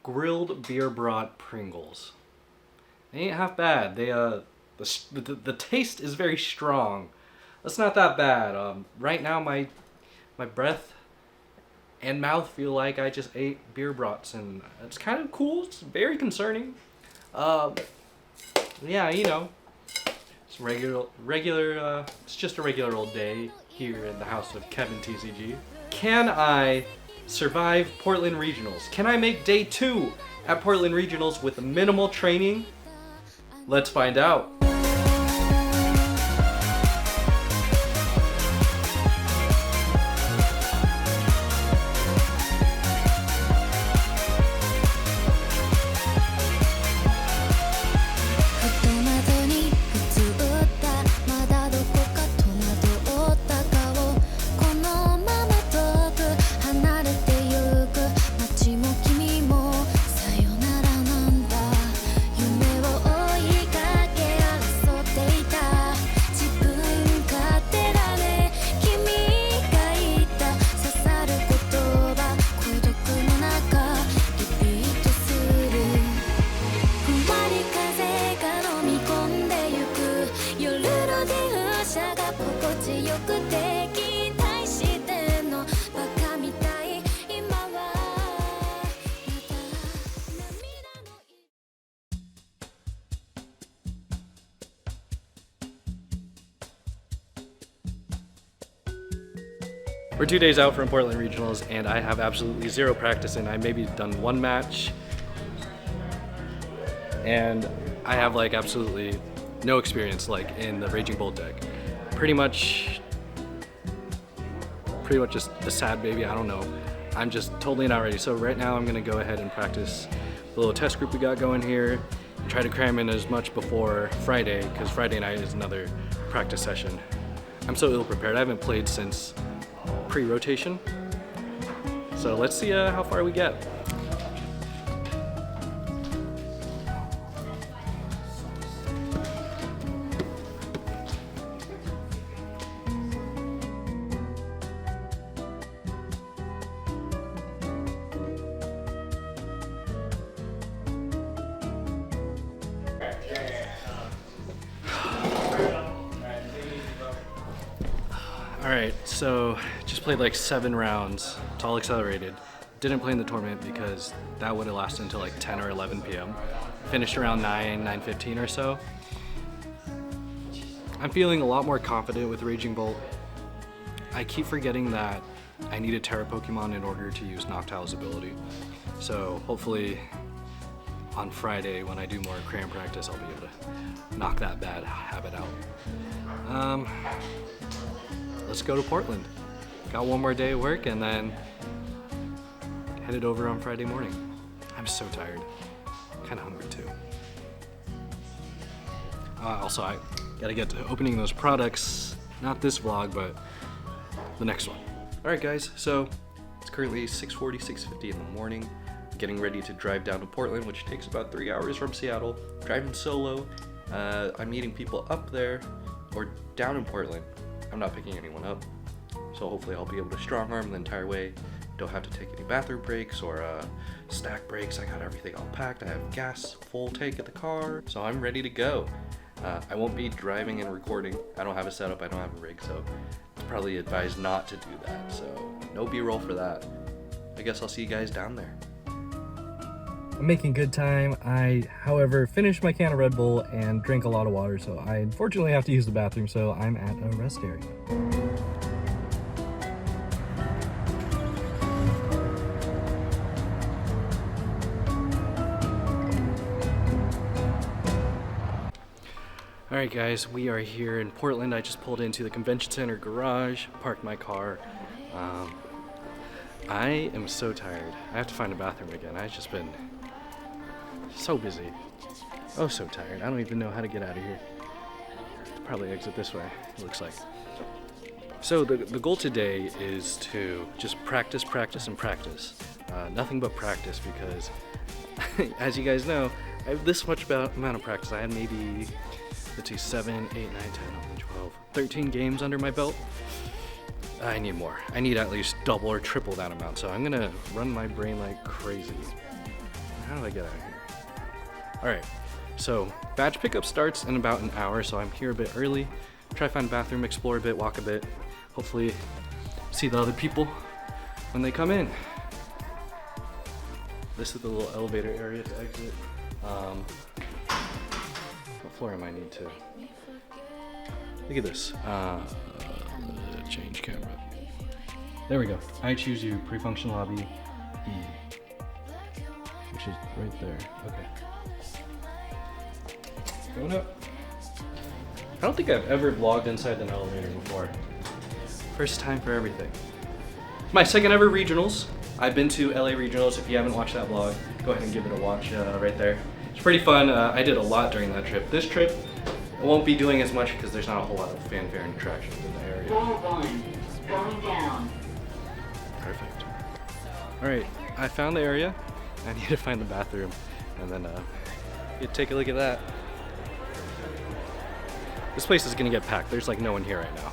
grilled beer brat Pringles. They ain't half bad. The taste is very strong. That's not that bad. Right now my breath and mouth feel like I just ate beer brats, and it's kind of cool. It's very concerning. Yeah, you know, it's regular. It's just a regular old day here in the house of Kevin TCG. Can I survive Portland Regionals? Can I make day 2 at Portland Regionals with minimal training? Let's find out. We're 2 days out from Portland Regionals, and I have absolutely zero practice, and I maybe done 1 match, and I have like absolutely no experience like in the Ragin Bolt deck. Pretty much just a sad baby. I don't know. I'm just totally not ready. So right now I'm gonna go ahead and practice the little test group we got going here. Try to cram in as much before Friday, because Friday night is another practice session. I'm so ill prepared. I haven't played since pre-rotation. So let's see how far we get. Alright, so just played like 7 rounds. It's all accelerated. Didn't play in the tournament because that would have lasted until like 10 or 11 p.m. Finished around 9:15 or so. I'm feeling a lot more confident with Ragin Bolt. I keep forgetting that I need a Terra Pokemon in order to use Noctowl's ability. So hopefully on Friday when I do more cram practice, I'll be able to knock that bad habit out. Let's go to Portland. Got 1 more day of work and then headed over on Friday morning. I'm so tired. Kind of hungry too. Also, I gotta get to opening those products. Not this vlog, but the next one. All right, guys. So it's currently 6:40, 6:50 in the morning. Getting ready to drive down to Portland, which takes about 3 hours from Seattle. Driving solo. I'm meeting people up there or down in Portland. I'm not picking anyone up, so hopefully I'll be able to strong arm the entire way. Don't have to take any bathroom breaks or snack breaks. I got everything all packed. I have gas, full tank at the car, so I'm ready to go. I won't be driving and recording. I don't have a setup, I don't have a rig, so it's probably advised not to do that. So no B-roll for that. I guess I'll see you guys down there. I'm making good time. I, however, finished my can of Red Bull and drank a lot of water, so I unfortunately have to use the bathroom, so I'm at a rest area. Alright guys, we are here in Portland. I just pulled into the convention center garage, parked my car. I am so tired. I have to find a bathroom again. I've just been so busy. Oh, so tired. I don't even know how to get out of here. Probably exit this way, it looks like. So the goal today is to just practice, practice, and practice. Nothing but practice, because as you guys know, I have this much amount of practice. I had maybe, let's see, 7, 8, 9, 10, 11, 12, 13 games under my belt. I need more. I need at least double or triple that amount, so I'm gonna run my brain like crazy. how do I get out of here? Alright, so badge pickup starts in about an hour, so I'm here a bit early. Try to find a bathroom, explore a bit, walk a bit. Hopefully see the other people when they come in. This is the little elevator area to exit. What floor am I need to? Look at this. Change camera. There we go. I choose you, pre-function lobby E, which is right there. Okay. Going up. I don't think I've ever vlogged inside an elevator before. First time for everything. My second ever regionals. I've been to LA regionals. If you haven't watched that vlog, go ahead and give it a watch right there. It's pretty fun. I did a lot during that trip. This trip, I won't be doing as much because there's not a whole lot of fanfare and attractions in the area. Going down. Perfect. All right, I found the area. I need to find the bathroom, and then you take a look at that. This place is gonna get packed. There's like no one here right now.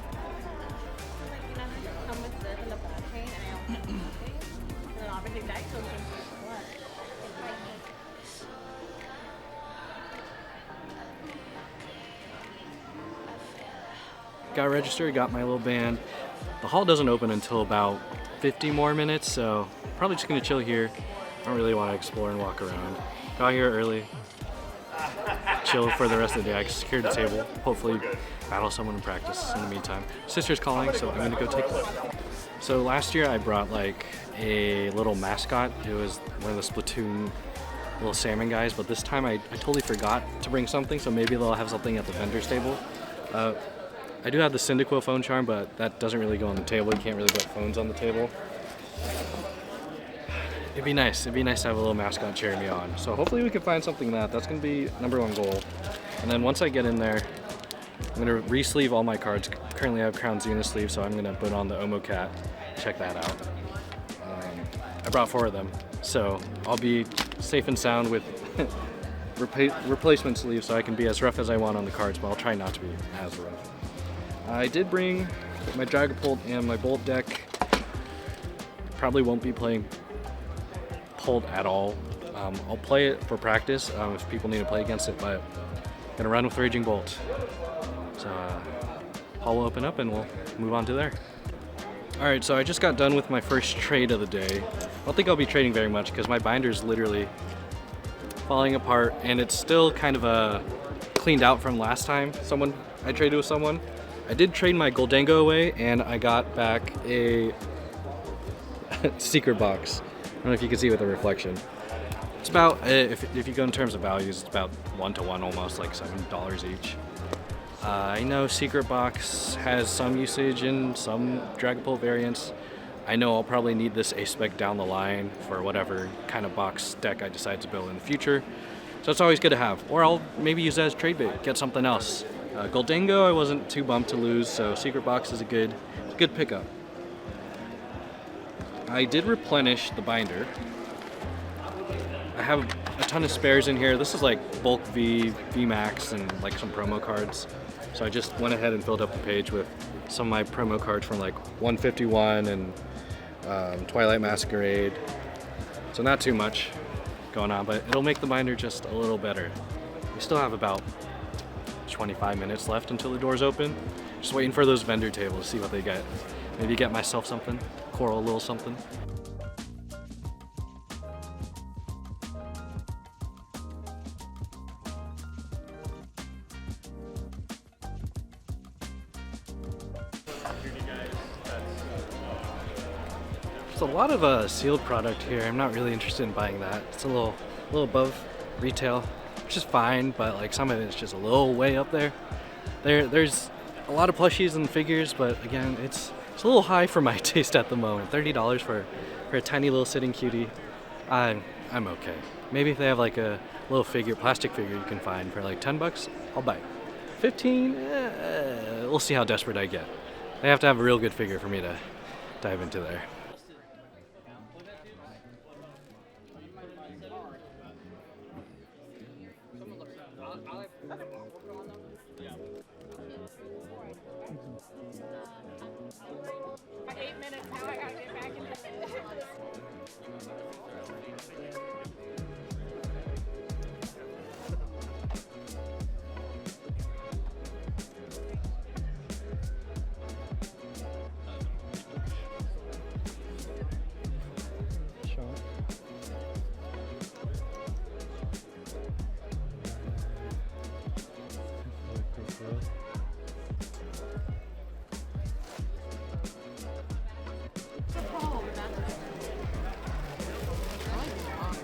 Got registered, got my little band. The hall doesn't open until about 50 more minutes, so probably just gonna chill here. I don't really want to explore and walk around. Got here early. Chill for the rest of the day. I secured the table. Hopefully battle someone in practice in the meantime. Sister's calling, so I'm gonna go take one. So last year I brought like a little mascot. It was one of the Splatoon little salmon guys, but this time I totally forgot to bring something, so maybe they'll have something at the vendor's table. I do have the Cyndaquil phone charm, but that doesn't really go on the table. You can't really put phones on the table. It'd be nice to have a little mascot cheering me on. So hopefully we can find something that's gonna be #1 goal. And then once I get in there, I'm gonna re-sleeve all my cards. Currently I have Crown Zenith sleeve, so I'm gonna put on the Omo Cat. Check that out. I brought 4 of them, so I'll be safe and sound with replacement sleeves, so I can be as rough as I want on the cards, but I'll try not to be as rough. I did bring my Dragon Bolt and my Bolt deck. Probably won't be playing Bolt at all. I'll play it for practice if people need to play against it, but I'm gonna run with Ragin Bolt. So hall will open up and we'll move on to there. Alright, so I just got done with my first trade of the day. I don't think I'll be trading very much because my binder is literally falling apart and it's still kind of cleaned out from last time I traded with someone. I did trade my Goldango away and I got back a secret box. I don't know if you can see with the reflection. It's about, if you go in terms of values, it's about 1-to-1 almost, like $7 each. I know secret box has some usage in some Dragon Bolt variants. I know I'll probably need this A-spec down the line for whatever kind of box deck I decide to build in the future. So it's always good to have. Or I'll maybe use that as trade bait, get something else. Goldango I wasn't too bummed to lose, so secret box is a good pickup. I did replenish the binder. I have a ton of spares in here. This is like bulk V, VMAX, and like some promo cards. So I just went ahead and filled up the page with some of my promo cards from like 151 and Twilight Masquerade. So not too much going on, but it'll make the binder just a little better. We still have about 25 minutes left until the doors open. Just waiting for those vendor tables to see what they get. Maybe get myself something, coral a little something. There's a lot of sealed product here. I'm not really interested in buying that. It's a little above retail, which is fine, but like some of it's just a little way up there. There's a lot of plushies and figures, but again, it's a little high for my taste at the moment. $30 for a tiny little sitting cutie. I'm okay. Maybe if they have like a little figure, plastic figure you can find for like 10 bucks, I'll buy it. 15, we'll see how desperate I get. They have to have a real good figure for me to dive into there.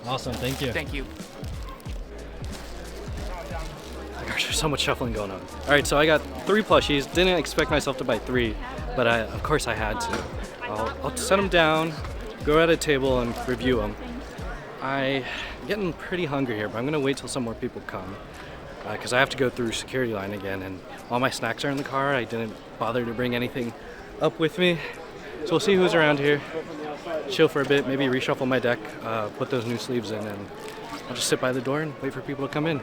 Awesome, thank you. Thank you. Gosh, there's so much shuffling going on. All right, so I got 3 plushies. Didn't expect myself to buy 3, but of course I had to. I'll set them down, go at a table and review them. I'm getting pretty hungry here, but I'm gonna wait till some more people come because I have to go through security line again, and all my snacks are in the car. I didn't bother to bring anything up with me. So we'll see who's around here, chill for a bit, maybe reshuffle my deck, put those new sleeves in, and I'll just sit by the door and wait for people to come in.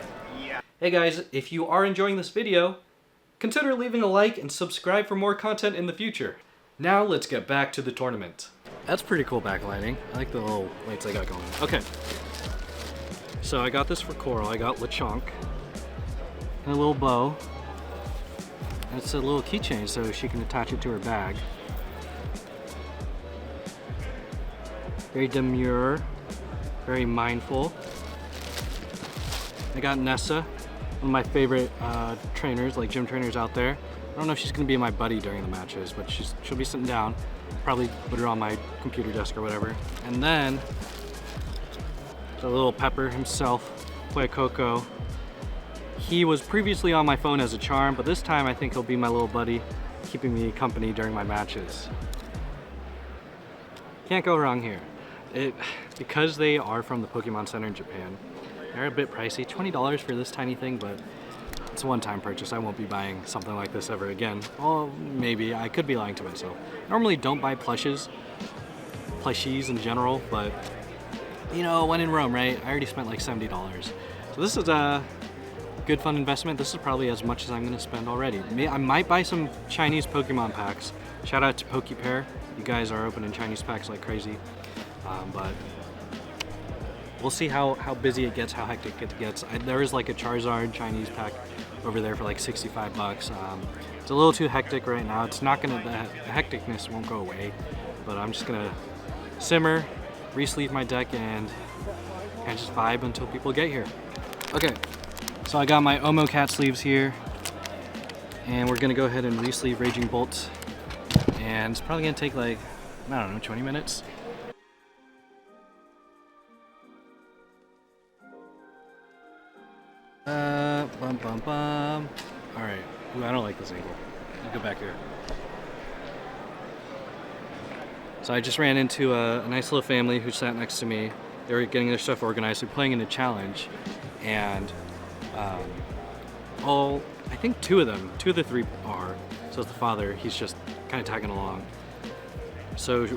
Hey guys, if you are enjoying this video, consider leaving a like and subscribe for more content in the future. Now let's get back to the tournament. That's pretty cool backlighting. I like the little lights I got going. Okay. So I got this for Coral. I got Lechonk. And a little bow. And it's a little keychain so she can attach it to her bag. Very demure. Very mindful. I got Nessa. One of my favorite trainers, like gym trainers out there. I don't know if she's gonna be my buddy during the matches, but she'll be sitting down. Probably put her on my computer desk or whatever. And then, the little Pepper himself, Play Coco. He was previously on my phone as a charm, but this time I think he'll be my little buddy, keeping me company during my matches. Can't go wrong here. Because they are from the Pokemon Center in Japan, they're a bit pricey. $20 for this tiny thing, but it's a one-time purchase. I won't be buying something like this ever again. Well, maybe. I could be lying to myself. Normally don't buy plushies in general, but you know, when in Rome, right? I already spent like $70. So this is a good fun investment. This is probably as much as I'm gonna spend already. I might buy some Chinese Pokemon packs. Shout out to PokePair. You guys are opening Chinese packs like crazy. But we'll see how busy it gets, how hectic it gets. There is like a Charizard Chinese pack over there for like 65 bucks. It's a little too hectic right now. It's not gonna, the hecticness won't go away, but I'm just gonna simmer, re-sleeve my deck, and just vibe until people get here. Okay, so I got my Omo Cat sleeves here, and we're gonna go ahead and re-sleeve Ragin Bolt, and it's probably gonna take like, I don't know, 20 minutes. Bum bum bum. Alright. Ooh, I don't like this angle. Let me go back here. So I just ran into a nice little family who sat next to me. They were getting their stuff organized. They're playing in a challenge. And I think two of the 3 are. So it's the father, he's just kind of tagging along. So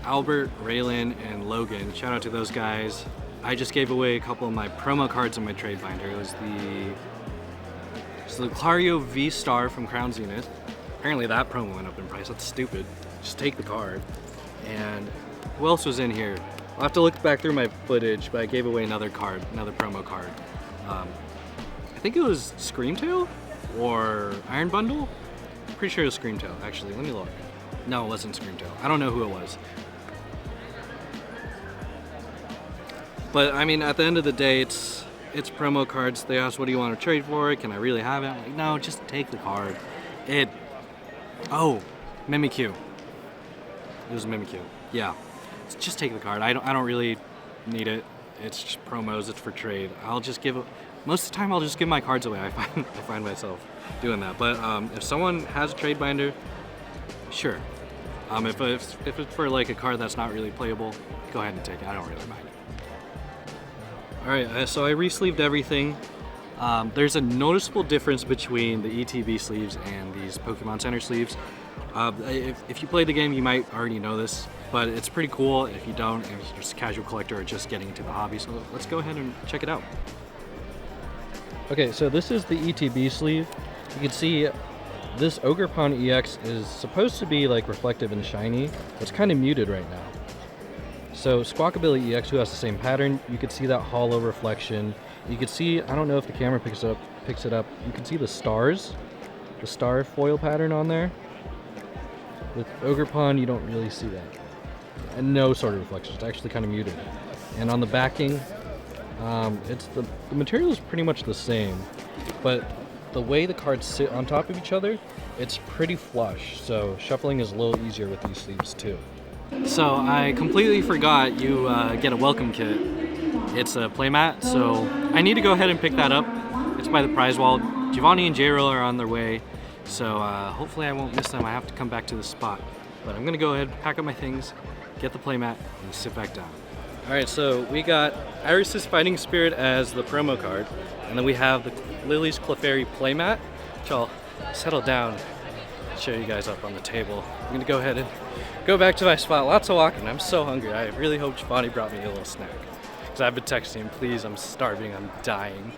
Albert, Raylan, and Logan, shout out to those guys. I just gave away a couple of my promo cards in my trade binder. It was the Clario V-Star from Crown Zenith. Apparently that promo went up in price. That's stupid. Just take the card. And who else was in here? I'll have to look back through my footage, but I gave away another card, another promo card. I think it was Screamtail or Iron Bundle? I'm pretty sure it was Screamtail, actually. Let me look. No, it wasn't Screamtail. I don't know who it was. But I mean, at the end of the day, it's promo cards. They ask, what do you want to trade for it? Can I really have it? I'm like, no, just take the card. Oh, Mimikyu. It was Mimikyu. Yeah, just take the card. I don't really need it. It's just promos. It's for trade. Most of the time I'll just give my cards away. I find myself doing that. But if someone has a trade binder, sure. If it's for like a card that's not really playable, go ahead and take it. I don't really mind. Alright, so I re-sleeved everything. There's a noticeable difference between the ETB sleeves and these Pokemon Center sleeves. If you play the game, you might already know this, but it's pretty cool. If you don't, if you're just a casual collector or just getting into the hobby, so let's go ahead and check it out. Okay, so this is the ETB sleeve. You can see this Ogerpon EX is supposed to be like reflective and shiny. It's kind of muted right now. So Squawkabilly EX, who has the same pattern, you could see that hollow reflection. You could see, I don't know if the camera picks it up, you can see the stars, the star foil pattern on there. With Ogerpon, you don't really see that. And no sort of reflection, it's actually kind of muted. And on the backing, the material is pretty much the same, but the way the cards sit on top of each other, it's pretty flush, so shuffling is a little easier with these sleeves too. So I completely forgot you get a welcome kit. It's a playmat, so I need to go ahead and pick that up. It's by the prize wall. Giovanni and J-Ro are on their way, so hopefully I won't miss them. I have to come back to the spot. But I'm gonna go ahead, pack up my things, get the playmat, and sit back down. All right, so we got Iris's Fighting Spirit as the promo card, and then we have the Lily's Clefairy playmat, which I'll settle down and show you guys up on the table. I'm gonna go ahead and go back to my spot. Lots of walking. I'm so hungry. I really hope Giovanni brought me a little snack, because I've been texting him, please, I'm starving, I'm dying.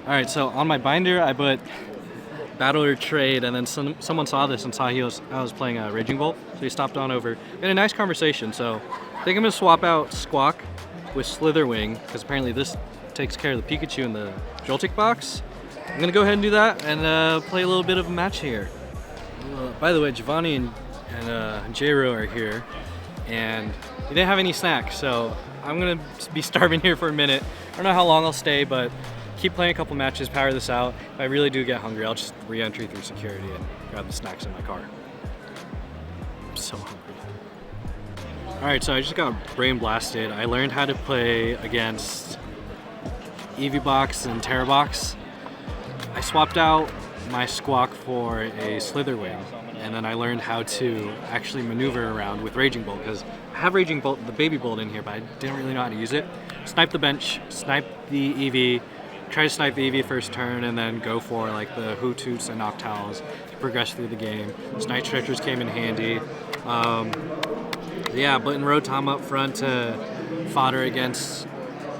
All right, so on my binder, I put Battle or Trade, and then someone saw this and saw I was playing Ragin Bolt, so he stopped on over. We had a nice conversation, so I think I'm gonna swap out Squawk with Slitherwing, because apparently this takes care of the Pikachu in the Joltik box. I'm gonna go ahead and do that and play a little bit of a match here. By the way, Giovanni and J-Ro are here, and they didn't have any snacks, so I'm gonna be starving here for a minute. I don't know how long I'll stay, but keep playing a couple matches, power this out. If I really do get hungry, I'll just re-entry through security and grab the snacks in my car. I'm so hungry. All right, so I just got brain blasted. I learned how to play against Eevee Box and Terra Box. I swapped out my Squawk for a Slitherwing, and then I learned how to actually maneuver around with Raging Bolt, because I have Raging Bolt, the Baby Bolt in here, but I didn't really know how to use it. Snipe the bench, snipe the Eevee, try to snipe the Eevee first turn, and then go for like the Hoots and Noctowls to progress through the game. Night Stretchers came in handy. Yeah, Button Rotom up front to fodder against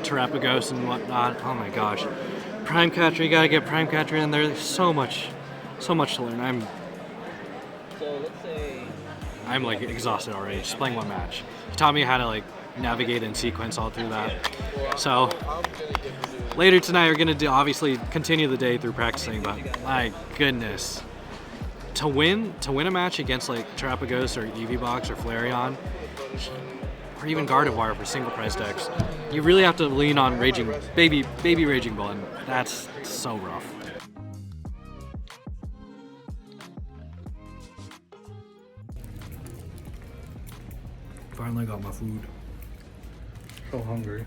Terrapagos and whatnot. Oh my gosh. Prime Catcher, you gotta get Prime Catcher in there. There's so much to learn. I'm like exhausted already, just playing one match. He taught me how to like navigate in sequence all through that. So later tonight we're gonna obviously continue the day through practicing, but my goodness. To win a match against like Terrapagos or Eevee Box or Flareon, or even Gardevoir for single prize decks, you really have to lean on baby Raging Bolt, and that's so rough. Finally got my food. So hungry.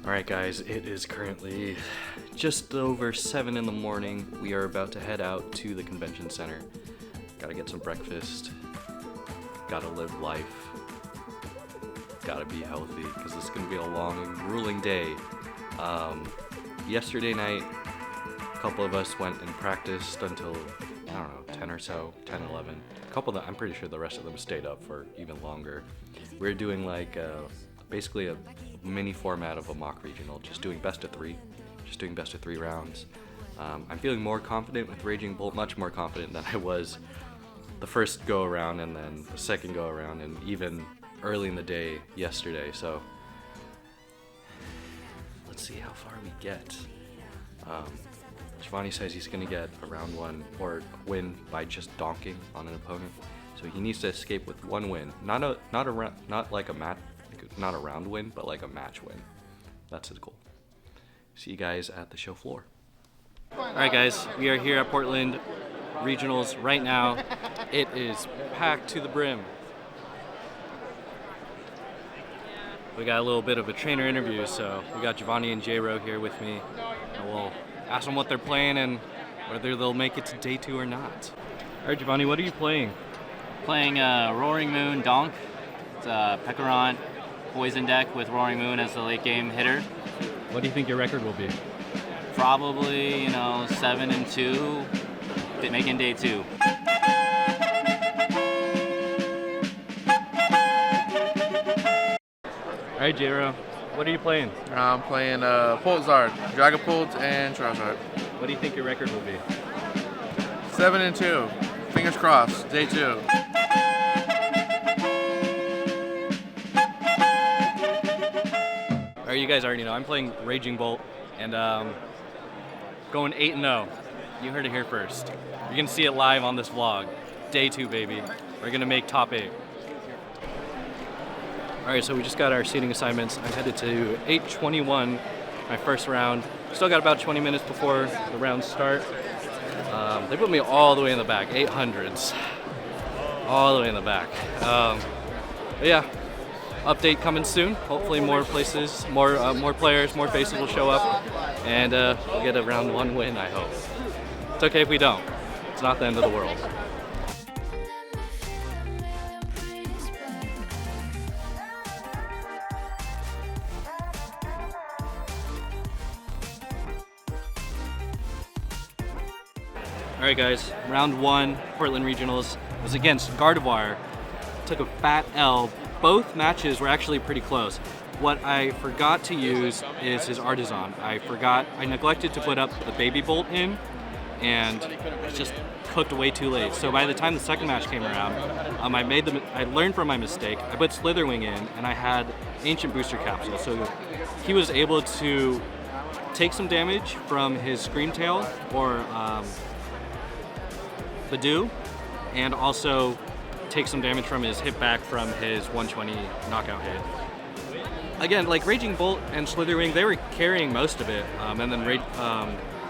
Alright guys, it is currently just over 7 in the morning. We are about to head out to the convention center. Gotta get some breakfast. Gotta live life. Gotta be healthy, because this is gonna be a long and grueling day. Yesterday night, a couple of us went and practiced until, I don't know, 10 or so, 10, 11. A couple of them, I'm pretty sure the rest of them stayed up for even longer. We're doing like basically a mini format of a mock regional, just doing best of 3 rounds. I'm feeling more confident with Raging Bolt, much more confident than I was the first go around and then the second go around and even early in the day yesterday. So let's see how far we get. Giovanni says he's gonna get a round 1 or win by just donking on an opponent. So he needs to escape with 1 win, not a round win, but like a match win. That's his goal. See you guys at the show floor. All right, guys, we are here at Portland Regionals right now. It is packed to the brim. We got a little bit of a trainer interview, so we got Giovanni and J-Ro here with me, and we'll ask them what they're playing and whether they'll make it to day 2 or not. All right, Giovanni, what are you playing? Playing Roaring Moon Donk. It's a Pekarant poison deck with Roaring Moon as the late game hitter. What do you think your record will be? Probably, 7-2, making day 2. All right, J-Ro, what are you playing? I'm playing Poltzard, Dragapult, and Charizard. What do you think your record will be? 7-2. Fingers crossed. Day 2. All right, you guys already know. I'm playing Raging Bolt and going 8-0. You heard it here first. You're gonna see it live on this vlog. Day 2, baby. We're gonna make top 8. All right, so we just got our seating assignments. I'm headed to 821 my first round. Still got about 20 minutes before the rounds start. They put me all the way in the back, 800s. All the way in the back. But yeah, update coming soon. Hopefully more places, more players, more faces will show up, and we'll get a round 1 win, I hope. It's okay if we don't. It's not the end of the world. Alright guys, round 1, Portland Regionals, was against Gardevoir. Took a fat L. Both matches were actually pretty close. What I forgot to use is his Artisan. I neglected to put up the Baby Bolt in, and it just cooked way too late. So by the time the second match came around, I learned from my mistake. I put Slitherwing in, and I had Ancient Booster Capsule. So he was able to take some damage from his Scream Tail or Badoo, and also take some damage from his hit back from his 120 knockout hit. Again, like Raging Bolt and Slitherwing, they were carrying most of it, and then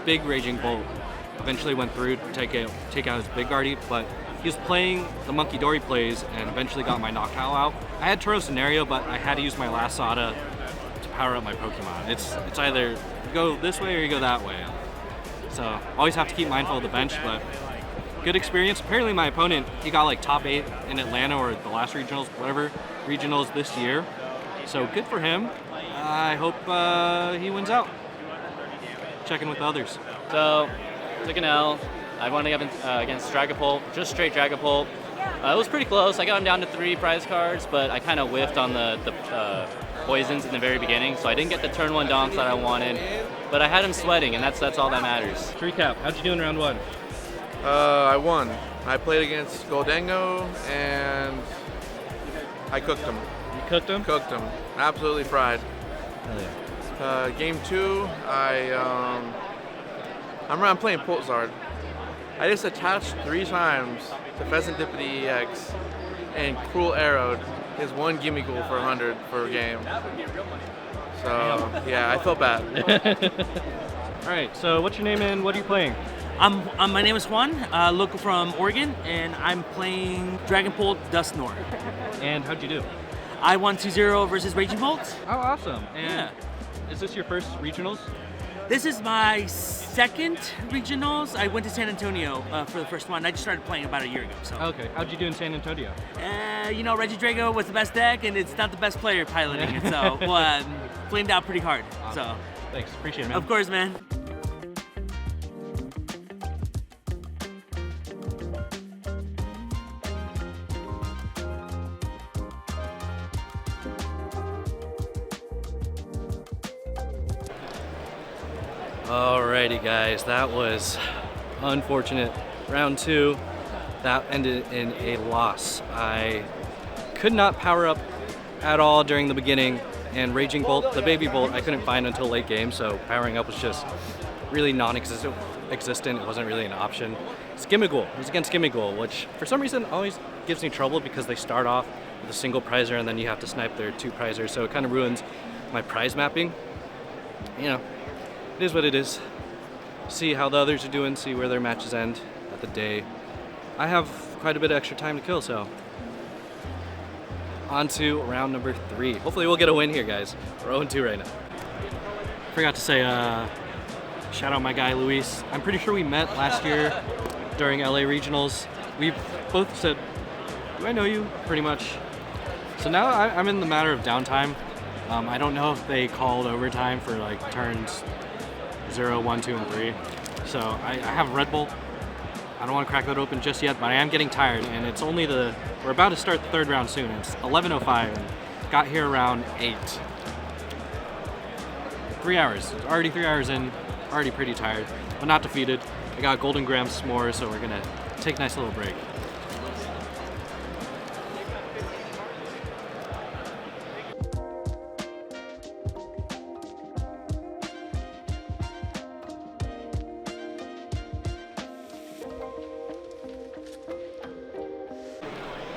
big Raging Bolt eventually went through to take out his Big Guardy, but he was playing the Monkey Dory plays and eventually got my knockout out. I had Toro Scenario, but I had to use my last Sada to power up my Pokemon. It's either you go this way or you go that way. So always have to keep mindful of the bench, but good experience. Apparently my opponent, he got like top 8 in Atlanta or the last regionals, whatever regionals this year. So good for him. I hope he wins out. Checking with the others. So, took an L. I won against Dragapult, just straight Dragapult. It was pretty close. I got him down to 3 prize cards, but I kind of whiffed on the poisons in the very beginning, so I didn't get the turn 1 donks that I wanted. But I had him sweating, and that's all that matters. To recap, how'd you do in round 1? I won. I played against Goldango and I cooked him. You cooked him? Cooked him. Absolutely fried. Hell yeah. Game 2, I'm playing Poltzard. I just attached 3 times to Pheasant Dippity EX and Cruel Arrowed his 1 Gimme Ghoul for 100 for a game. So yeah, I felt bad. Alright, so what's your name and what are you playing? My name is Juan, local from Oregon, and I'm playing Dragon Bolt Dustnor. And how'd you do? I won 2-0 versus Raging Bolt. Oh, awesome. And Yeah. is this your first regionals? This is my second regionals. I went to San Antonio for the first one. I just started playing about a year ago. So. Okay, how'd you do in San Antonio? Regidrago was the best deck, and it's not the best player piloting it, so flamed out pretty hard. Awesome. So, Thanks, appreciate it, man. of course, man. Alrighty guys, that was unfortunate. Round 2, that ended in a loss. I could not power up at all during the beginning, and Raging Bolt, the Baby Bolt, I couldn't find until late game, so powering up was just really non-existent. It wasn't really an option. Skimmigool, it was against Skimmigool, which for some reason always gives me trouble because they start off with a single prizer and then you have to snipe their 2 prizers, so it kind of ruins my prize mapping. You know, it is what it is. See how the others are doing, see where their matches end at the day. I have quite a bit of extra time to kill, so on to round number 3. Hopefully we'll get a win here, guys. We're 0-2 right now. Forgot to say, shout out my guy Luis. I'm pretty sure we met last year during LA Regionals. We both said, do I know you? Pretty much. So now I'm in the matter of downtime. I don't know if they called overtime for like turns 0, 1, 2, and 3. So I have Red Bull. I don't want to crack that open just yet, but I am getting tired, and it's only we're about to start the 3rd round soon. It's 11:05, and got here around 8. 3 hours. It's already 3 hours in, already pretty tired, but not defeated. I got Golden Graham s'mores, so we're gonna take a nice little break.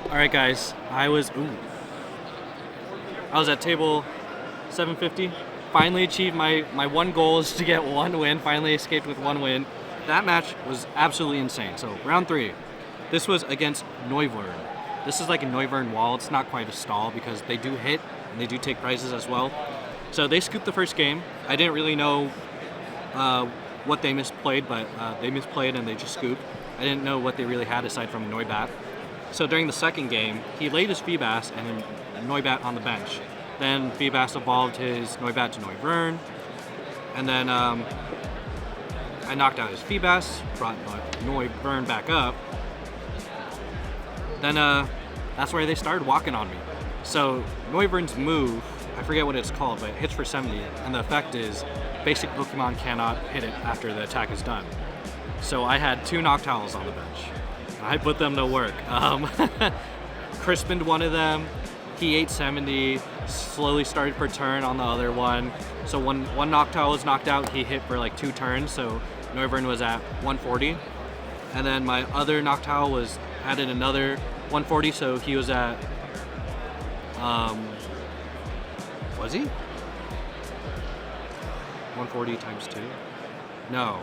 Alright guys, I was at table 750 finally achieved my one goal is to get one win. Finally escaped with one win. That match was absolutely insane. So round 3. This was against Neuvern. This is like a Neuvern wall. It's not quite a stall because they do hit and they do take prizes as well. So they scooped the first game. I didn't really know what they misplayed, but they misplayed and they just scooped. I didn't know what they really had aside from Noibat. So during the second game, he laid his Feebas and Noibat on the bench. Then Feebas evolved his Noibat to Noivern. And then I knocked out his Feebas, brought Noivern back up. Then that's where they started walking on me. So Noivern's move, I forget what it's called, but it hits for 70, and the effect is basic Pokemon cannot hit it after the attack is done. So I had 2 Noctowls on the bench. I put them to work. Crispined one of them, he ate 70, slowly started per turn on the other one. So when one Noctowl was knocked out, he hit for like 2 turns, so Noivern was at 140. And then my other Noctowl was added another 140, so he was at, was he? 140 times 2? No.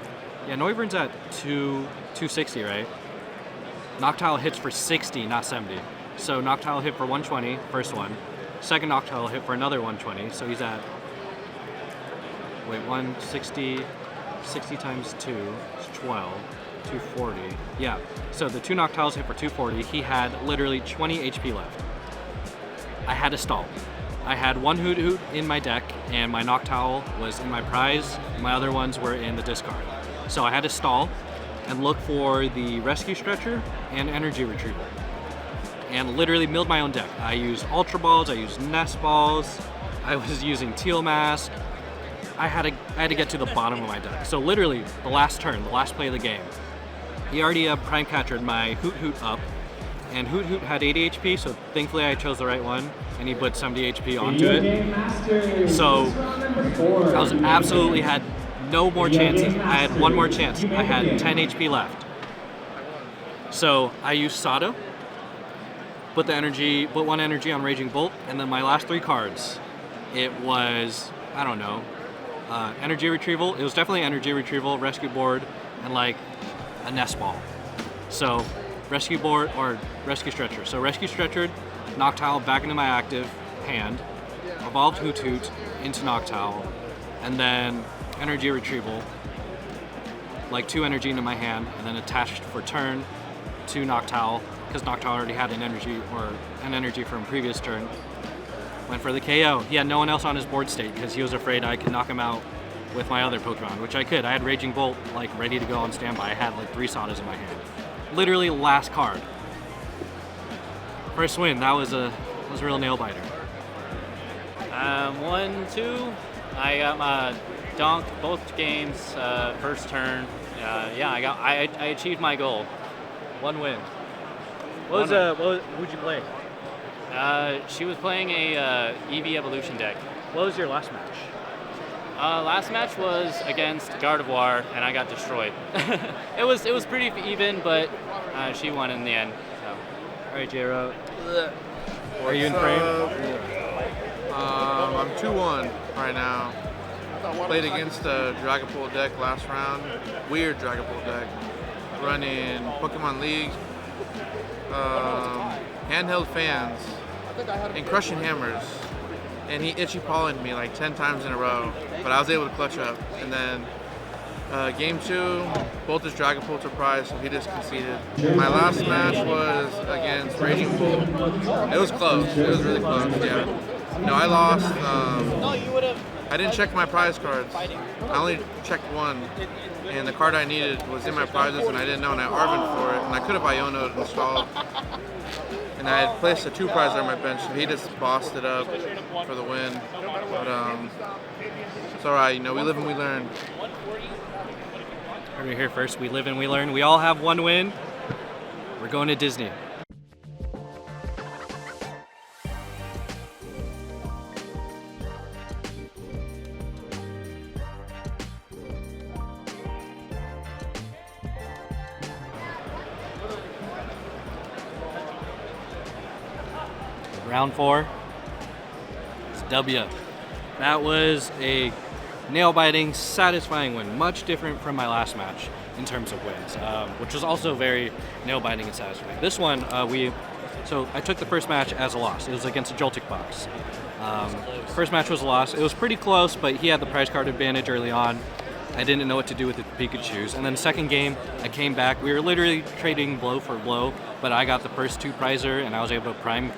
Yeah, Noivern's at 260, right? Noctowl hits for 60, not 70. So Noctowl hit for 120, first one. Second Noctowl hit for another 120, so he's at, 160, 60 times 2 is 12. 240. Yeah, so the 2 Noctowls hit for 240. He had literally 20 HP left. I had to stall. I had one Hoot Hoot in my deck, and my Noctowl was in my prize. My other ones were in the discard. So I had to stall and look for the Rescue Stretcher and Energy Retrieval. And literally milled my own deck. I used Ultra Balls, I used Nest Balls, I was using Teal Mask. I had to get to the bottom of my deck. So literally, the last turn, the last play of the game, he already prime catchered my Hoot Hoot up, and Hoot Hoot had 80 HP, so thankfully I chose the right one, and he put 70 HP onto it. So I was absolutely had no more chances. I had one more chance. I had 10 HP left. So I used Sada, put one energy on Raging Bolt, and then my last 3 cards, it was, I don't know, Energy Retrieval. It was definitely Energy Retrieval, Rescue Board, and like a Nest Ball. So Rescue Board or Rescue Stretcher. So Rescue Stretchered Noctowl back into my active hand, evolved Hoot Hoot into Noctowl, and then Energy Retrieval, like 2 energy into my hand, and then attached for turn to Noctowl, because Noctowl already had an energy from previous turn. Went for the KO. He had no one else on his board state because he was afraid I could knock him out with my other Pokemon, which I could. I had Raging Bolt like ready to go on standby. I had like 3 Sadas in my hand. Literally last card. First win. That was a real nail biter. 1-2. I got my donk both games. First turn. Yeah, I achieved my goal. 1 win. Who'd you play? She was playing a EV Evolution deck. What was your last match? Last match was against Gardevoir, and I got destroyed. it was pretty even, but she won in the end. So. All right, J-Ro. Are you in frame? I'm 2-1 right now. Played against a Dragapult deck last round. Weird Dragapult deck. Running Pokemon League, handheld fans, and crushing hammers. And he itchy pawed me like 10 times in a row, but I was able to clutch up. And then game 2, both his Dragapult were prized, so he just conceded. My last match was against Raging Bolt. It was close. It was really close. Yeah. No, I lost. I didn't check my prize cards. I only checked one, and the card I needed was in my prizes, and I didn't know, and I Arvin for it, and I could have Iono'd and stalled. And I had placed a 2 prizer on my bench, so he just bossed it up for the win. But it's all right, we live and we learn. Heard it here first. We live and we learn. We all have 1 win. We're going to Disney. Round 4. It's W. That was a nail-biting, satisfying win. Much different from my last match in terms of wins, which was also very nail-biting and satisfying. This one, so I took the first match as a loss. It was against a Joltik box. First match was a loss. It was pretty close, but he had the prize card advantage early on. I didn't know what to do with the Pikachus. And then second game, I came back. We were literally trading blow for blow, but I got the first 2 prizer, and I was able to prime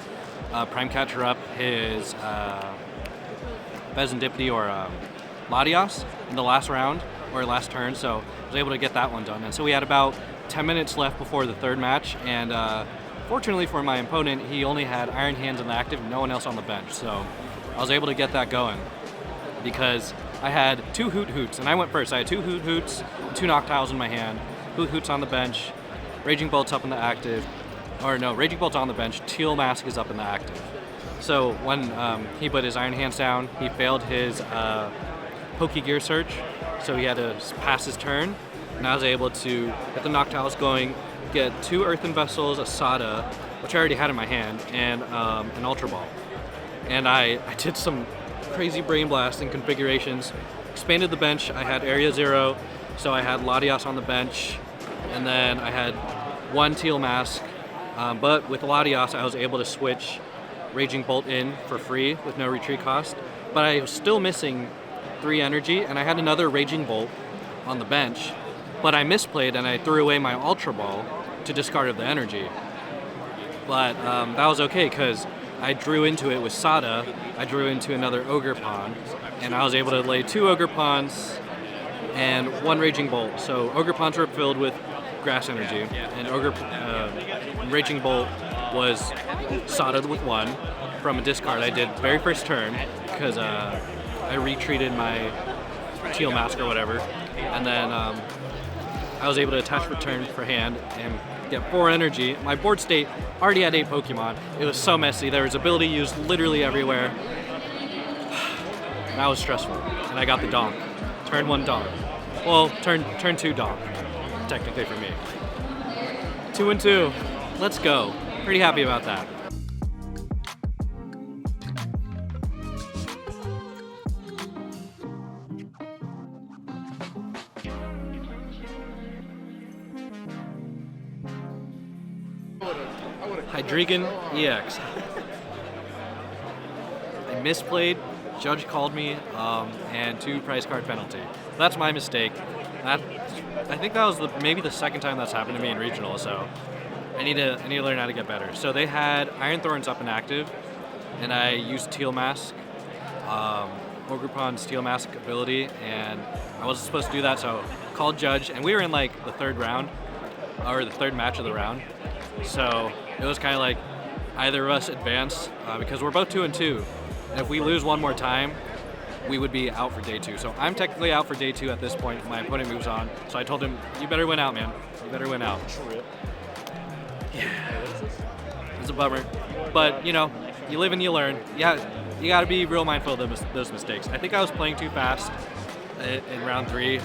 catcher up his Pheasantipity or Latias in the last round, or last turn, so I was able to get that one done. And so we had about 10 minutes left before the third match, and fortunately for my opponent, he only had Iron Hands in the active and no one else on the bench, so I was able to get that going because I had 2 Hoot Hoots, and I went first. I had 2 Hoot Hoots, 2 Noctiles in my hand, Hoot Hoots on the bench, Raging Bolt's up in the active, or no, Raging Bolt's on the bench, Teal Mask is up in the active. So when he put his Iron Hands down, he failed his Pokegear Search, so he had to pass his turn, and I was able to get the Noctiles going, get 2 Earthen Vessels, a Sada, which I already had in my hand, and an Ultra Ball. And I did some crazy Brain Blasting configurations, expanded the bench. I had Area 0, so I had Latias on the bench, and then I had 1 Teal Mask, but with Latias I was able to switch Raging Bolt in for free with no retreat cost, but I was still missing 3 energy, and I had another Raging Bolt on the bench, but I misplayed and I threw away my Ultra Ball to discard of the energy. But that was okay because I drew into it with Sada, I drew into another Ogre Pawn, and I was able to lay 2 Ogre Pawns and 1 Raging Bolt. So Ogre Pawns were filled with grass energy, and Raging Bolt was Sada with 1 from a discard I did very first turn because I retreated my Teal Mask or whatever, and then I was able to attach return for hand and get 4 energy. My board state already had 8 Pokemon. It was so messy. There was ability used literally everywhere. That was stressful, and I got the Donk. Turn 1 Donk. Well, turn 2 Donk, technically for me. 2 and 2. Let's go. Pretty happy about that. Hydreigon EX. I misplayed, judge called me, and 2 prize card penalty. That's my mistake. I think that was maybe the second time that's happened to me in regional, so I need to learn how to get better. So they had Iron Thorns up and active, and I used Teal Mask, Ogre Pawn's Teal Mask ability, and I wasn't supposed to do that, so called judge, and we were in like the 3rd round, or the 3rd match of the round. So it was kind of like either of us advance because we're both 2 and 2. And if we lose one more time, we would be out for day 2. So I'm technically out for day 2 at this point. My opponent moves on. So I told him, you better win out, man. You better win out. Yeah. It's a bummer. But, you know, you live and you learn. Yeah, you got to be real mindful of those mistakes. I think I was playing too fast in round 3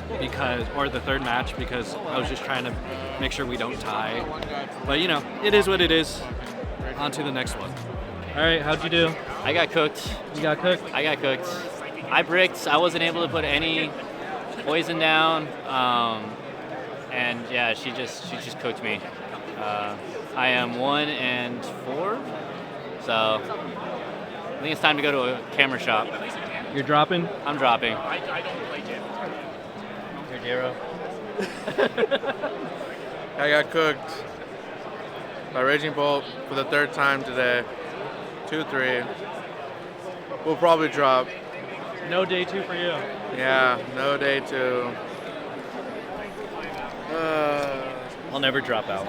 or the 3rd match because I was just trying to make sure we don't tie. But you know, it is what it is. On to the next one. All right, how'd you do? I got cooked. You got cooked? I got cooked. I bricked. I wasn't able to put any poison down, and yeah, she just cooked me. I am 1 and 4, so I think it's time to go to a camera shop. You're dropping? I'm dropping. You're Dero. I got cooked by Raging Bolt for the 3rd time today. 2-3. We'll probably drop. No day 2 for you. Yeah, no day 2. I'll never drop out.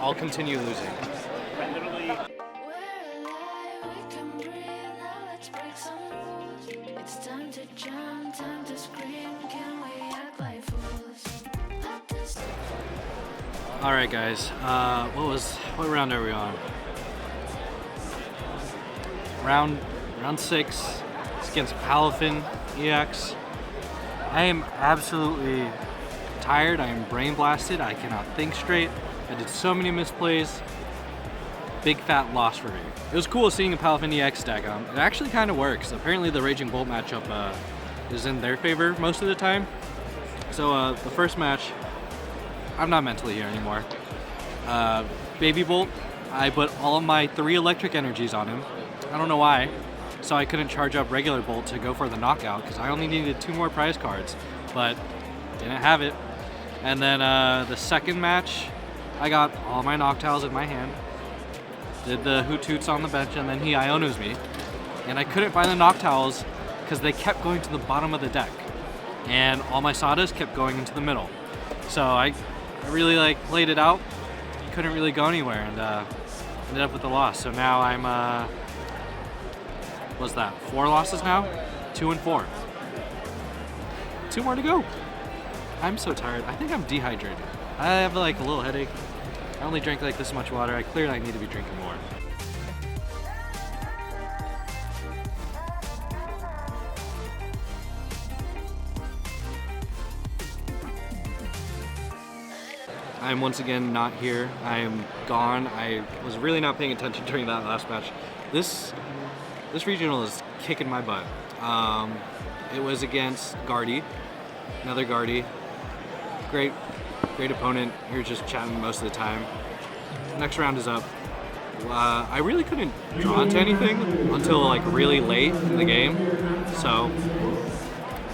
I'll continue losing. All right, guys. What round are we on? Round 6. It's against Palafin EX. I am absolutely tired. I am brain blasted. I cannot think straight. I did so many misplays. big fat loss for me. It was cool seeing a Palafini X deck. It actually kind of works. Apparently the Raging Bolt matchup is in their favor most of the time. So the first match, I'm not mentally here anymore. Baby Bolt, I put all of my 3 electric energies on him. I don't know why. So I couldn't charge up regular Bolt to go for the knockout because I only needed 2 more prize cards, but didn't have it. And then the second match, I got all my Noctiles in my hand, did the Hoot Hoots on the bench, and then he Ionos me. And I couldn't find the Noctiles because they kept going to the bottom of the deck. And all my Sadas kept going into the middle. So I really like played it out, couldn't really go anywhere, and ended up with the loss. So now I'm, what's that, 4 losses now? 2 and 4. 2 more to go. I'm so tired. I think I'm dehydrated. I have like a little headache. I only drank like this much water. I clearly need to be drinking more. I'm once again not here. I am gone. I was really not paying attention during that last match. This regional is kicking my butt. It was against Guardy, another Guardy. Great opponent. You're just chatting most of the time. Next round is up. I really couldn't draw into anything until like really late in the game. So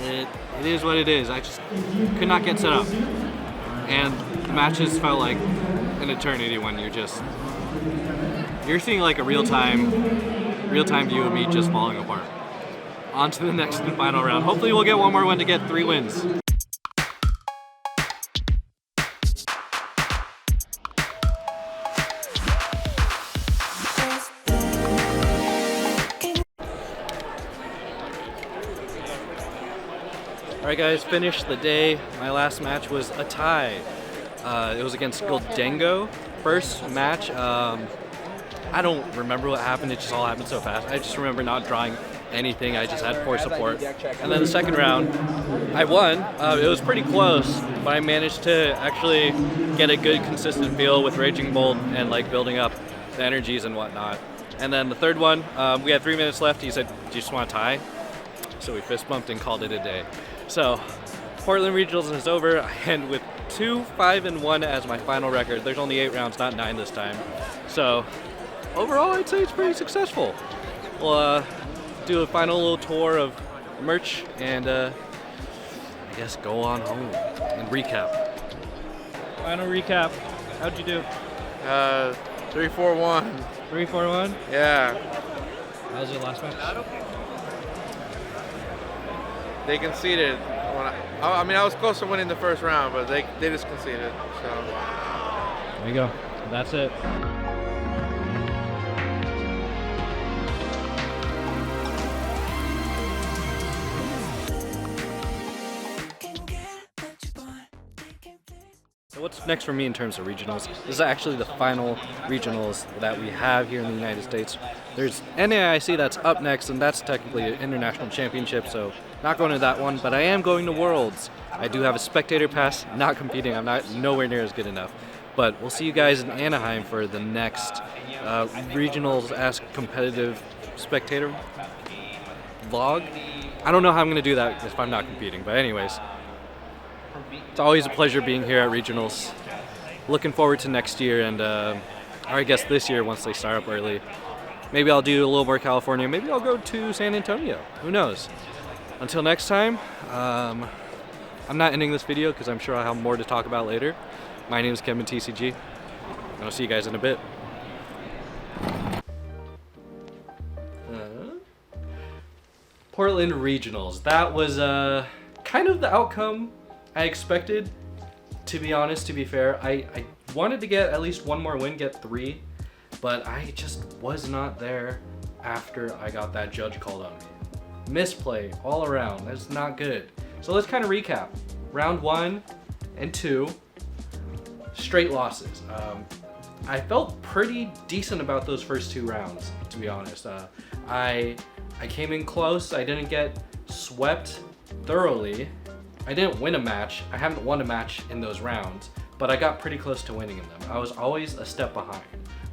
it is what it is. I just could not get set up. And the matches felt like an eternity when you're seeing like a real-time view of me just falling apart. On to the next and final round. Hopefully we'll get one more win to get 3 wins. Alright guys, finished the day. My last match was a tie. It was against Goldengo. First match, I don't remember what happened, it just all happened so fast. I just remember not drawing anything, I just had poor support. And then the second round, I won. It was pretty close, but I managed to actually get a good consistent feel with Raging Bolt and like building up the energies and whatnot. And then the third one, we had 3 minutes left. He said, "Do you just want to tie?" So we fist bumped and called it a day. So Portland Regionals is over. I end with 2-5-1 as my final record. There's only 8 rounds, not 9 this time. So overall, I'd say it's pretty successful. We'll do a final little tour of merch and I guess go on home and recap. Final recap. How'd you do? 3-4-1. 3-4-1? Yeah. How was your last match? They conceded. I mean, I was close to winning the first round, but they just conceded. So. There you go. That's it. So what's next for me in terms of regionals? This is actually the final regionals that we have here in the United States. There's NAIC that's up next, and that's technically an international championship, so not going to that one, but I am going to Worlds. I do have a spectator pass, not competing, I'm not nowhere near as good enough. But we'll see you guys in Anaheim for the next regionals-esque competitive spectator vlog. I don't know how I'm going to do that if I'm not competing, but anyways. It's always a pleasure being here at regionals. Looking forward to next year and, or I guess this year once they start up early. Maybe I'll do a little more California. Maybe I'll go to San Antonio. Who knows? Until next time, I'm not ending this video because I'm sure I'll have more to talk about later. My name is Kevin TCG, and I'll see you guys in a bit. Portland Regionals. That was kind of the outcome I expected, to be honest, to be fair. I wanted to get at least one more win, get 3, but I just was not there after I got that judge called on me. Misplay all around, that's not good. So let's kind of recap. Round 1 and 2, straight losses. I felt pretty decent about those first 2 rounds, to be honest. I came in close, I didn't get swept thoroughly. I didn't win a match. I haven't won a match in those rounds, but I got pretty close to winning in them. I was always a step behind.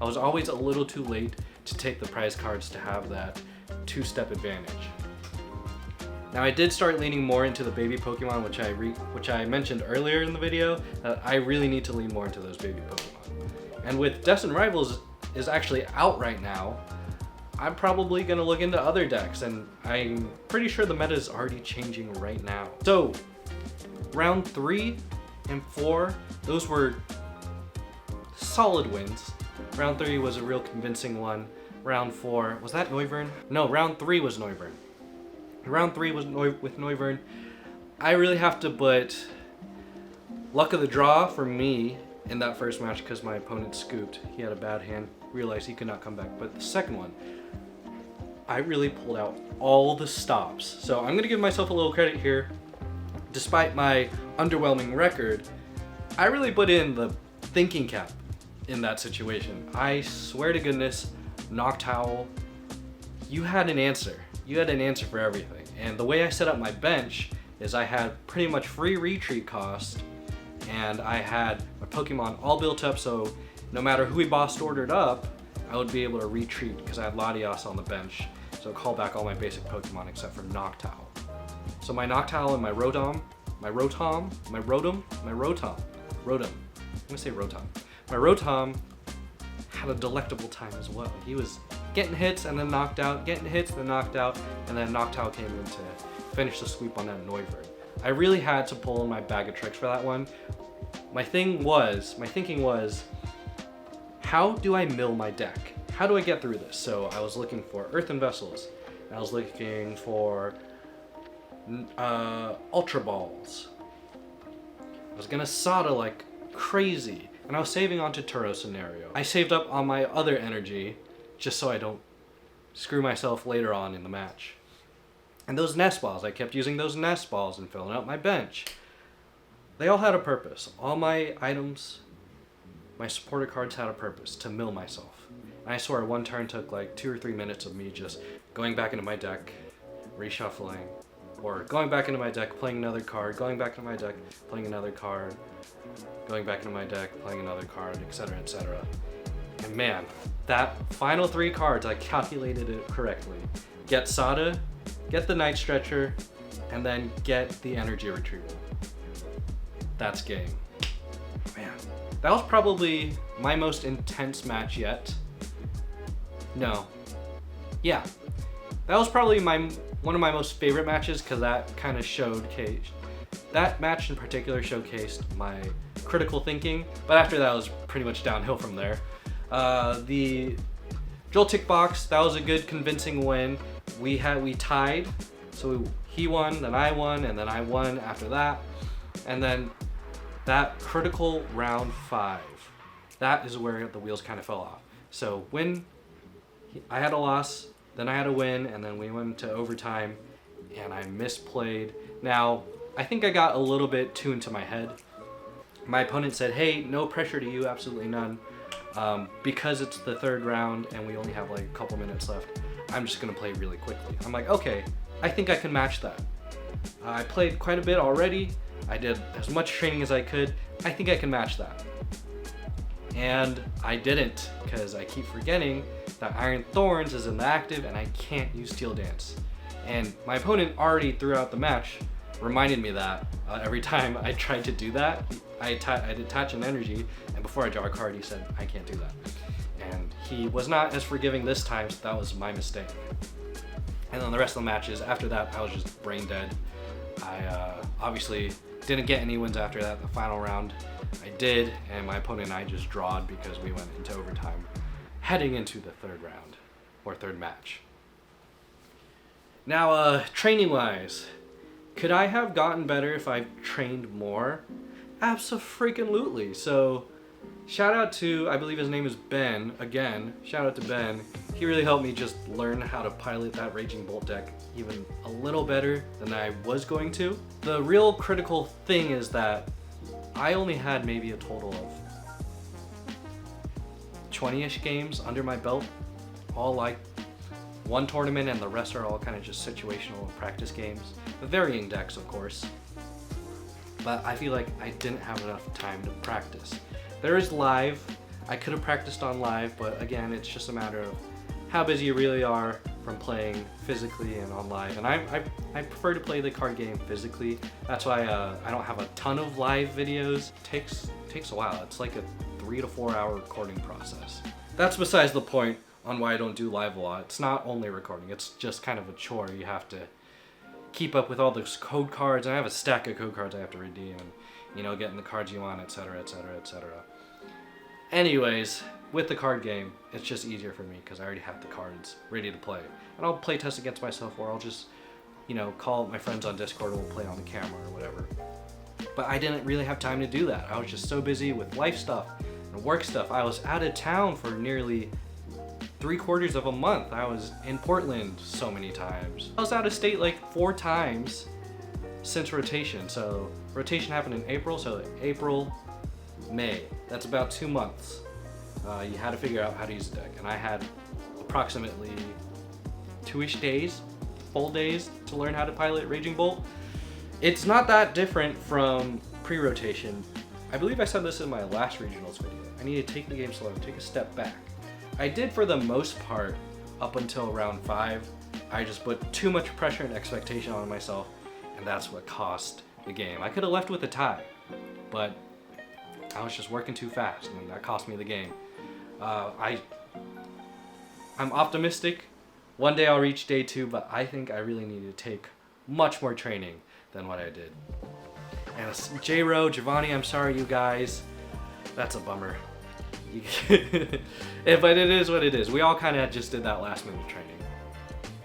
I was always a little too late to take the prize cards to have that two-step advantage. Now I did start leaning more into the baby Pokemon, which I mentioned earlier in the video, that I really need to lean more into those baby Pokemon. And with Destined Rivals is actually out right now, I'm probably gonna look into other decks, and I'm pretty sure the meta is already changing right now. So, round 3 and 4, those were solid wins. Round 3 was a real convincing one. Round 4, was that Noivern? No, round 3 was Noivern. Round 3 was with Noivern. I really have to put luck of the draw for me in that first match because my opponent scooped. He had a bad hand, realized he could not come back. But the second one, I really pulled out all the stops. So I'm gonna give myself a little credit here. Despite my underwhelming record, I really put in the thinking cap in that situation. I swear to goodness, Noctowl, you had an answer. You had an answer for everything. And the way I set up my bench is I had pretty much free retreat cost, and I had my Pokemon all built up, so no matter who he boss ordered up, I would be able to retreat because I had Latios on the bench. So call back all my basic Pokemon except for Noctowl. So my Noctowl and my Rotom, I'm gonna say Rotom. My Rotom had a delectable time as well. He was getting hits and then knocked out, getting hits, then knocked out, and then Noctowl came in to finish the sweep on that Noivern. I really had to pull in my bag of tricks for that one. My thinking was, how do I mill my deck? How do I get through this? So I was looking for Earthen Vessels. I was looking for Ultra Balls. I was gonna Sada like crazy, and I was saving onto Turo Scenario. I saved up on my other energy just so I don't screw myself later on in the match. And those Nest Balls, I kept using those Nest Balls and filling out my bench. They all had a purpose. All my items, my supporter cards had a purpose, to mill myself. And I swear one turn took like 2 or 3 minutes of me just going back into my deck, reshuffling, or going back into my deck, playing another card, going back into my deck, playing another card, going back into my deck, playing another card, etc., etc. And man, that final 3 cards, I calculated it correctly. Get Sada, get the Night Stretcher, and then get the Energy Retrieval. That's game. Man, that was probably my most intense match yet. No. Yeah. That was probably one of my most favorite matches because that kind of that match in particular showcased my critical thinking, but after that it was pretty much downhill from there. The Joltik box, that was a good convincing win. We tied, so he won, then I won, and then I won after that. And then that critical round 5, that is where the wheels kind of fell off. So when I had a loss, then I had a win, and then we went to overtime, and I misplayed. Now, I think I got a little bit too into my head. My opponent said, hey, no pressure to you, absolutely none. Because it's the 3rd round and we only have like a couple minutes left, I'm just gonna play really quickly. I'm like, okay, I think I can match that. I played quite a bit already. I did as much training as I could. I think I can match that. And I didn't, because I keep forgetting that Iron Thorns is in the active and I can't use Steel Dance. And my opponent already throughout the match reminded me that every time I tried to do that, I detach an energy, and before I draw a card, he said, I can't do that. And he was not as forgiving this time, so that was my mistake. And then the rest of the matches, after that, I was just brain dead. I obviously didn't get any wins after that. The final round, I did, and my opponent and I just drawed because we went into overtime, heading into the 3rd round, or 3rd match. Now, training-wise, could I have gotten better if I trained more? Abso-freaking-lutely. So, shout out to, I believe his name is Ben, again, shout out to Ben. He really helped me just learn how to pilot that Ragin Bolt deck even a little better than I was going to. The real critical thing is that I only had maybe a total of 20-ish games under my belt, all like one tournament, and the rest are all kind of just situational practice games, with varying decks, of course. But I feel like I didn't have enough time to practice. There is live, I could have practiced on live, but again, it's just a matter of how busy you really are from playing physically and on live. And I prefer to play the card game physically. That's why I don't have a ton of live videos. It takes a while. It's like a 3 to 4 hour recording process. That's besides the point on why I don't do live a lot. It's not only recording, it's just kind of a chore. You have to keep up with all those code cards. I have a stack of code cards I have to redeem, and you know, getting the cards you want, etc, etc, etc. Anyways, with the card game, it's just easier for me because I already have the cards ready to play. And I'll play test against myself, or I'll just, you know, call my friends on Discord and we'll play on the camera or whatever. But I didn't really have time to do that. I was just so busy with life stuff and work stuff. I was out of town for nearly 3/4 of a month. I was in Portland so many times. I was out of state like 4 times since rotation. So rotation happened in April, so April, May. That's about 2 months. You had to figure out how to use the deck, and I had approximately 2-ish days, full days, to learn how to pilot Ragin Bolt. It's not that different from pre-rotation. I believe I said this in my last regionals video. I need to take the game slow, take a step back. I did for the most part up until round 5. I just put too much pressure and expectation on myself, and that's what cost the game. I could have left with a tie, but I was just working too fast, and that cost me the game. I'm optimistic. One day I'll reach day 2, but I think I really need to take much more training than what I did. And J-Ro, Giovanni, I'm sorry you guys. That's a bummer. But it is what it is. We all kind of just did that last minute training.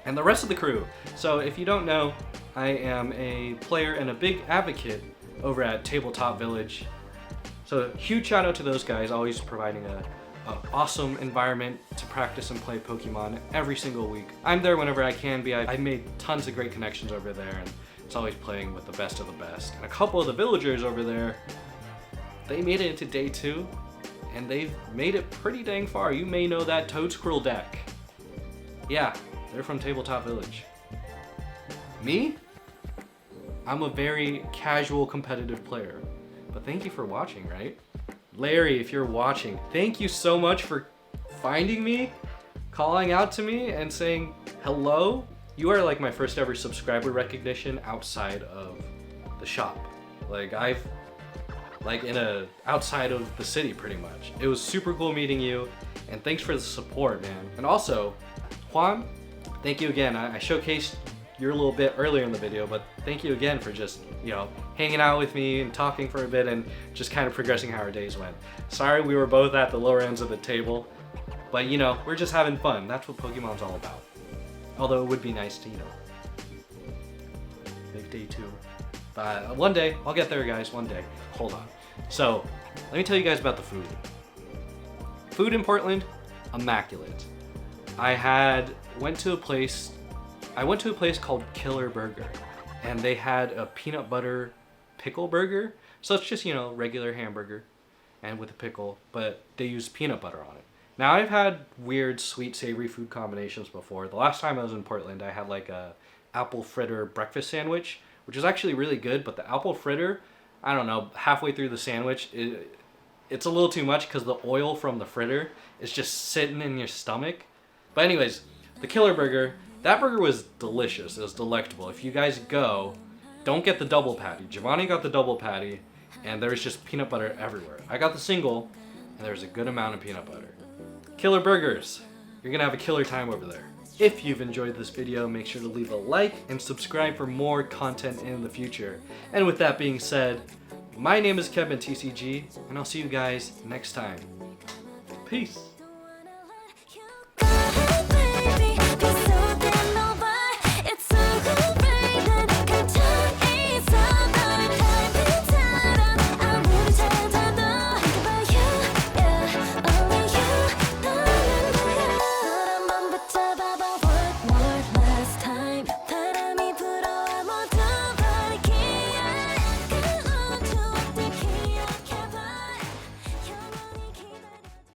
And the rest of the crew. So if you don't know, I am a player and a big advocate over at Tabletop Village. So huge shout out to those guys, always providing an awesome environment to practice and play Pokemon every single week. I'm there whenever I can be. I've made tons of great connections over there, and it's always playing with the best of the best. And a couple of the villagers over there, they made it into day 2, and they've made it pretty dang far. You may know that Toadsquirrel deck. Yeah, they're from Tabletop Village. Me? I'm a very casual competitive player. But thank you for watching, right? Larry, if you're watching, thank you so much for finding me, calling out to me, and saying hello. You are like my first ever subscriber recognition outside of the shop. Like outside of the city pretty much. It was super cool meeting you, and thanks for the support, man. And also, Juan, thank you again. I showcased your little bit earlier in the video, but thank you again for just, you know, hanging out with me and talking for a bit and just kind of progressing how our days went. Sorry we were both at the lower ends of the table, but you know, we're just having fun. That's what Pokemon's all about. Although it would be nice to, you know, make day 2. But one day, I'll get there, guys, one day. Hold on. So, let me tell you guys about the food. Food in Portland, immaculate. I went to a place called Killer Burger, and they had a peanut butter pickle burger. So it's just, you know, regular hamburger and with a pickle, but they use peanut butter on it. Now I've had weird sweet savory food combinations before. The last time I was in Portland, I had like a apple fritter breakfast sandwich, which is actually really good, but the apple fritter, I don't know, halfway through the sandwich, it's a little too much because the oil from the fritter is just sitting in your stomach. But anyways, the Killer Burger, that burger was delicious. It was delectable. If you guys go, don't get the double patty. Giovanni got the double patty, and there was just peanut butter everywhere. I got the single, and there was a good amount of peanut butter. Killer Burgers, you're gonna have a killer time over there. If you've enjoyed this video, make sure to leave a like and subscribe for more content in the future. And with that being said, my name is Kevin TCG, and I'll see you guys next time. Peace.